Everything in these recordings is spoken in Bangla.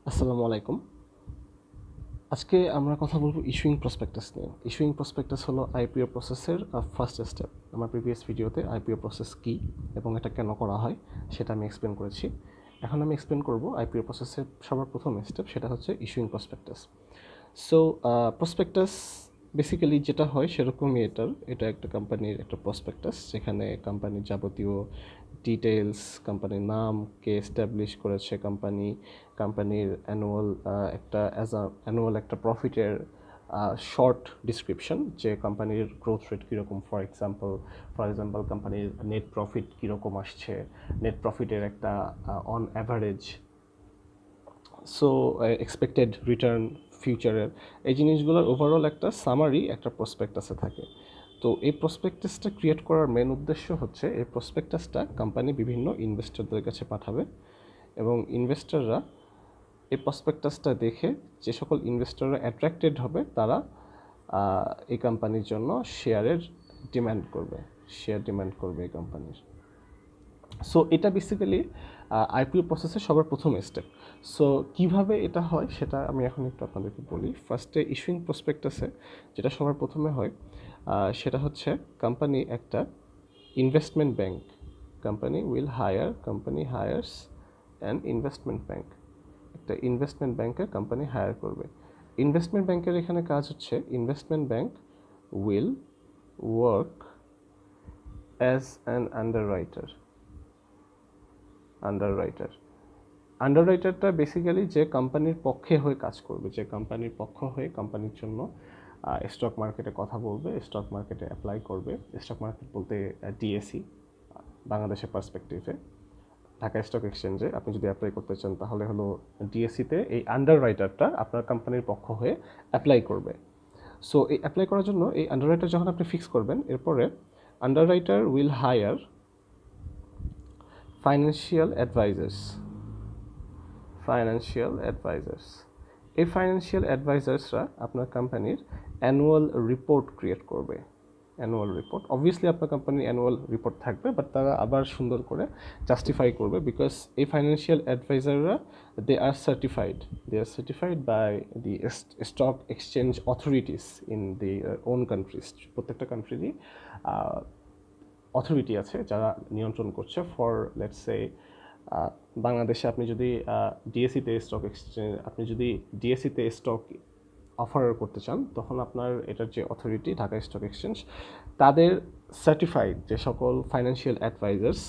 আসসালামু আলাইকুম। আজকে আমরা কথা বলবো ইস্যুইং প্রসপেক্টাস নিয়ে। ইস্যুইং প্রসপেক্টাস হলো আইপিও প্রসেসের ফার্স্ট স্টেপ। আমার প্রিভিয়াস ভিডিওতে আইপিও প্রসেস কী এবং এটা কেন করা হয় সেটা আমি এক্সপ্লেন করেছি। এখন আমি এক্সপ্লেন করব আইপিও প্রসেসের সবার প্রথম স্টেপ, সেটা হচ্ছে issuing prospectus. So prospectus basically যেটা হয় সেরকমই এটা একটা কোম্পানির একটা প্রসপেক্টাস, যেখানে কোম্পানির যাবতীয় ডিটেলস, কোম্পানির নাম, কে এস্টাবলিশ করেছে কোম্পানি, কোম্পানির অ্যানুয়াল একটা প্রফিটের শর্ট ডিসক্রিপশন, যে কোম্পানির গ্রোথ রেট কীরকম, ফর এক্সাম্পল কোম্পানির নেট প্রফিট কীরকম আসছে, নেট প্রফিটের একটা on average, so expected return ফিউচারের, এই জিনিসগুলোর ওভারঅল একটা সামারি একটা প্রসপেক্টাসে থাকে। তো এই প্রসপেক্টাসটা ক্রিয়েট করার মেন উদ্দেশ্য হচ্ছে এই প্রসপেক্টাসটা কোম্পানি বিভিন্ন ইনভেস্টরদের কাছে পাঠাবে, এবং ইনভেস্টররা এই প্রসপেক্টাসটা দেখে যে সকল ইনভেস্টররা অ্যাট্রাক্টেড হবে তারা এই কোম্পানির জন্য শেয়ার ডিমান্ড করবে এই কোম্পানির। সো এটা বেসিক্যালি আইপিও প্রসেসের সবার প্রথম স্টেপ। সো কীভাবে এটা হয় সেটা আমি এখন একটু আপনাদেরকে বলি। ফার্স্টে ইস্যুইং প্রসপেক্টাসে যেটা সবার প্রথমে হয় সেটা হচ্ছে কোম্পানি একটা investment bank, company hires an investment bank, একটা ইনভেস্টমেন্ট ব্যাংকে কোম্পানি হায়ার করবে। ইনভেস্টমেন্ট ব্যাংকের এখানে কাজ হচ্ছে investment bank will work as an আন্ডাররাইটারটা বেসিক্যালি যে কোম্পানির পক্ষে হয়ে কাজ করবে, যে কোম্পানির পক্ষ হয়ে কোম্পানির জন্য স্টক মার্কেটে কথা বলবে, স্টক মার্কেটে অ্যাপ্লাই করবে। স্টক মার্কেট বলতে ডিএসি, বাংলাদেশের পার্সপেক্টিভে ঢাকা স্টক এক্সচেঞ্জে আপনি যদি অ্যাপ্লাই করতে চান তাহলে হলো ডিএসিতে এই আন্ডাররাইটারটা আপনার কোম্পানির পক্ষ হয়ে অ্যাপ্লাই করবে। সো এই অ্যাপ্লাই করার জন্য এই আন্ডাররাইটার যখন আপনি ফিক্স করবেন, এরপরে আন্ডাররাইটার উইল হায়ার ফাইন্যান্সিয়াল অ্যাডভাইজার্স এই ফাইন্যান্সিয়াল অ্যাডভাইজার্সরা আপনার কোম্পানির অ্যানুয়াল রিপোর্ট ক্রিয়েট করবে। অবভিয়াসলি আপনার কোম্পানির অ্যানুয়াল রিপোর্ট থাকবে, বাট তারা আবার সুন্দর করে জাস্টিফাই করবে, বিকজ এই ফাইন্যান্সিয়াল অ্যাডভাইজাররা they are certified by the stock exchange authorities in the own countries. প্রত্যেকটা কান্ট্রিরই অথরিটি আছে যারা নিয়ন্ত্রণ করছে। ফর লেটস সে বাংলাদেশে আপনি যদি ডিএসিতে স্টক অফার করতে চান, তখন আপনার এটার যে অথরিটি ঢাকা স্টক এক্সচেঞ্জ, তাদের সার্টিফাইড যে সকল ফাইন্যান্সিয়াল অ্যাডভাইজার্স,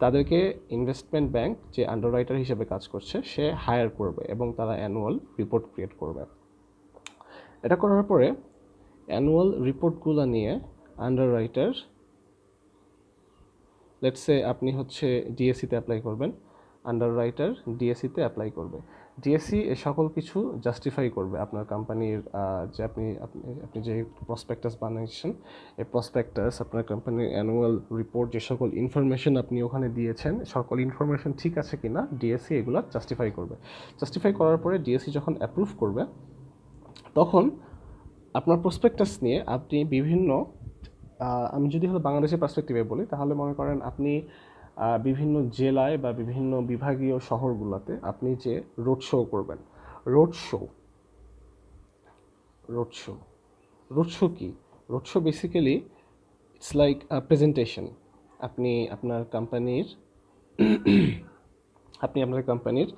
তাদেরকে ইনভেস্টমেন্ট ব্যাংক যে আন্ডাররাইটার হিসেবে কাজ করছে সে হায়ার করবে, এবং তারা অ্যানুয়াল রিপোর্ট ক্রিয়েট করবে। এটা করার পরে অ্যানুয়াল রিপোর্টগুলো নিয়ে আন্ডাররাইটার, লেটস সে আপনি হচ্ছে ডিএসসিতে অ্যাপ্লাই করবেন, আন্ডাররাইটার ডিএসসিতে অ্যাপ্লাই করবে। ডিএসসি এ সকল কিছু জাস্টিফাই করবে আপনার কোম্পানির, যে আপনি যে প্রসপেক্টাস বানিয়েছেন, এই প্রসপেক্টাস, আপনার কোম্পানির অ্যানুয়াল রিপোর্ট, যে সকল ইনফরমেশন আপনি ওখানে দিয়েছেন, সকল ইনফরমেশন ঠিক আছে কিনা ডিএসসি এগুলো জাস্টিফাই করার পরে ডিএসসি যখন অ্যাপ্রুভ করবে, তখন আপনার প্রসপেক্টাস নিয়ে আপনি বিভিন্ন, আমি যদি হলো বাংলাদেশের পার্সপেক্টিভে বলি, তাহলে মনে করেন আপনি বিভিন্ন জেলায় বা বিভিন্ন বিভাগীয় শহরগুলোতে আপনি যে রোড শো করবেন। Road show road show road show কি? Road show basically it's like presentation. আপনি আপনার কোম্পানির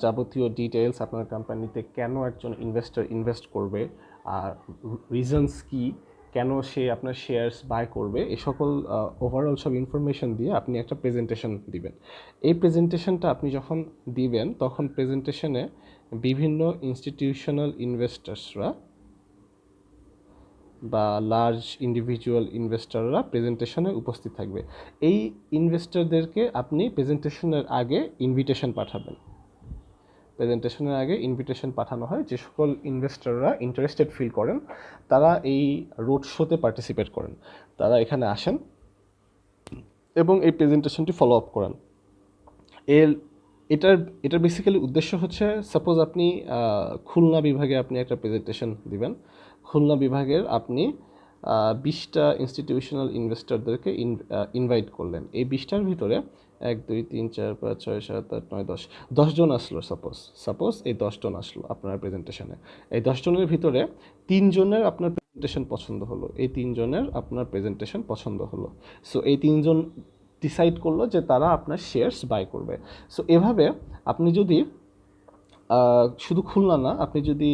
যাবতীয় ডিটেলস, আপনার কোম্পানিতে কেন একজন ইনভেস্টর ইনভেস্ট করবে, আর রিজনস কি, কেন সে আপনার শেয়ারস বাই করবে, এই সকল ওভারঅল সব ইনফরমেশন দিয়ে আপনি একটা প্রেজেন্টেশন দিবেন। এই প্রেজেন্টেশনটা আপনি যখন দিবেন, তখন প্রেজেন্টেশনে বিভিন্ন ইনস্টিটিউশনাল ইনভেস্টার্সরা বা লার্জ ইন্ডিভিজুয়াল ইনভেস্টররা প্রেজেন্টেশনে উপস্থিত থাকবে। এই ইনভেস্টরদেরকে আপনি প্রেজেন্টেশনের আগে ইনভিটেশন পাঠানো হয়। যে সকল ইনভেস্টররা ইন্টারেস্টেড ফিল করেন, তারা এই রোড শোতে পার্টিসিপেট করেন, তারা এখানে আসেন এবং এই প্রেজেন্টেশনটি ফলো আপ করেন। এটার বেসিক্যালি উদ্দেশ্য হচ্ছে, সাপোজ আপনি খুলনা বিভাগে আপনি একটা প্রেজেন্টেশন দিবেন। খুলনা বিভাগের আপনি 20টা ইনস্টিটিউশনাল ইনভেস্টরদেরকে ইনভাইট করলেন। এই 20টার ভিতরে 1 2 3 4 5 6 7 8 9 10 10 জন আসলো, সাপোজ এই 10 জন আসলো আপনার প্রেজেন্টেশনে। এই 10 জনের ভিতরে 3 জনের আপনার প্রেজেন্টেশন পছন্দ হলো, এই 3 জনের আপনার প্রেজেন্টেশন পছন্দ হলো। সো এই 3 জন ডিসাইড করলো যে তারা আপনার শেয়ারস বাই করবে। সো এভাবে আপনি যদি শুধু খুলনা না, আপনি যদি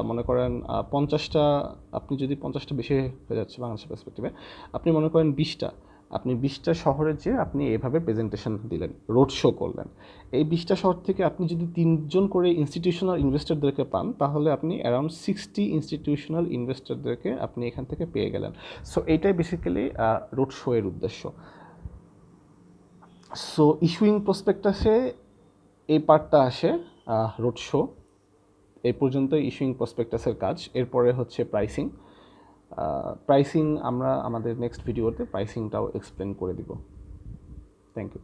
মনে করেন 50টা, আপনি যদি 50টা বেশি হয়ে যাচ্ছে বাংলাদেশের পার্সপেক্টিভে, আপনি মনে করেন 20টা, আপনি 20টা শহরে যেয়ে আপনি এভাবে প্রেজেন্টেশন দিলেন, রোড শো করলেন। এই 20টা শহর থেকে আপনি যদি 3 জন করে ইনস্টিটিউশনাল ইনভেস্টরদেরকে পান, তাহলে আপনি অ্যারাউন্ড 60 ইনস্টিটিউশনাল ইনভেস্টরদেরকে আপনি এখান থেকে পেয়ে গেলেন। সো এইটাই বেসিক্যালি রোড শো এর উদ্দেশ্য। সো ইস্যুইং প্রসপেক্টাসে এই পার্টটা আসে, রোড শো। এই পর্যন্ত ইস্যুইং প্রসপেক্টাসের কাজ। এরপরে হচ্ছে প্রাইসিং। প্রাইসিং আমরা আমাদের নেক্সট ভিডিওতে প্রাইসিংটাও এক্সপ্লেন করে দিব। Thank you.